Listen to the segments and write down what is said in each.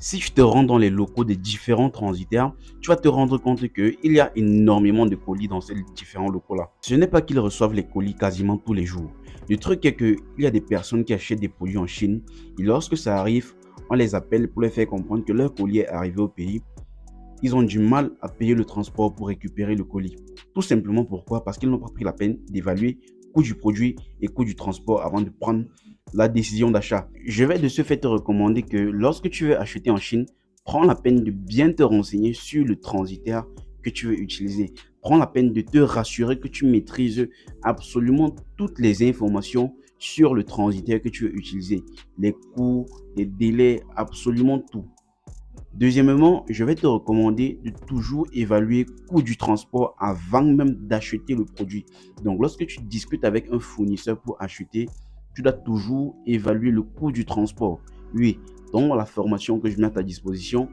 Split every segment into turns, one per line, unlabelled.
Si tu te rends dans les locaux des différents transitaires, tu vas te rendre compte qu'il y a énormément de colis dans ces différents locaux-là. Ce n'est pas qu'ils reçoivent les colis quasiment tous les jours. Le truc est qu'il y a des personnes qui achètent des produits en Chine et lorsque ça arrive, on les appelle pour leur faire comprendre que leur colis est arrivé au pays. Ils ont du mal à payer le transport pour récupérer le colis. Tout simplement pourquoi? Parce qu'ils n'ont pas pris la peine d'évaluer le coût du produit et le coût du transport avant de prendre la décision d'achat. Je vais de ce fait te recommander que lorsque tu veux acheter en Chine, prends la peine de bien te renseigner sur le transitaire que tu veux utiliser. Prends la peine de te rassurer que tu maîtrises absolument toutes les informations sur le transitaire que tu veux utiliser. Les coûts, les délais, absolument tout. Deuxièmement, je vais te recommander de toujours évaluer le coût du transport avant même d'acheter le produit. Donc, lorsque tu discutes avec un fournisseur pour acheter, tu dois toujours évaluer le coût du transport. Oui, dans la formation que je mets à ta disposition,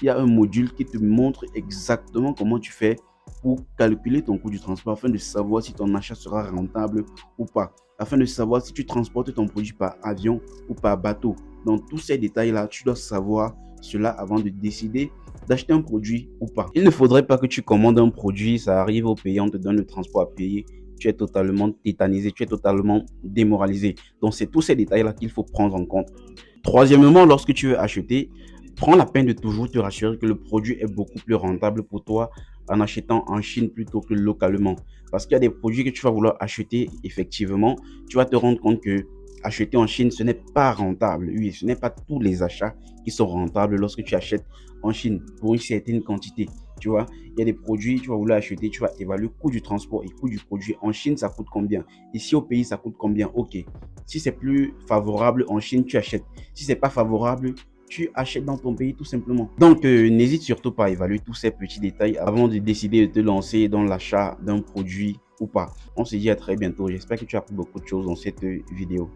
il y a un module qui te montre exactement comment tu fais pour calculer ton coût du transport afin de savoir si ton achat sera rentable ou pas, afin de savoir si tu transportes ton produit par avion ou par bateau. Dans tous ces détails-là, tu dois savoir cela avant de décider d'acheter un produit ou pas. Il ne faudrait pas que tu commandes un produit, ça arrive au pays, on te donne le transport à payer, tu es totalement tétanisé, tu es totalement démoralisé. Donc, c'est tous ces détails-là qu'il faut prendre en compte. Troisièmement, lorsque tu veux acheter, prends la peine de toujours te rassurer que le produit est beaucoup plus rentable pour toi en achetant en Chine plutôt que localement. Parce qu'il y a des produits que tu vas vouloir acheter, effectivement, tu vas te rendre compte que acheter en Chine, ce n'est pas rentable. Oui, ce n'est pas tous les achats qui sont rentables lorsque tu achètes en Chine pour une certaine quantité. Tu vois, il y a des produits, tu vas vouloir acheter, tu vas évaluer le coût du transport et le coût du produit. En Chine, ça coûte combien? Ici au pays, ça coûte combien? Ok. Si c'est plus favorable en Chine, tu achètes. Si c'est pas favorable, tu achètes dans ton pays tout simplement. Donc, n'hésite surtout pas à évaluer tous ces petits détails avant de décider de te lancer dans l'achat d'un produit ou pas. On se dit à très bientôt. J'espère que tu as appris beaucoup de choses dans cette vidéo.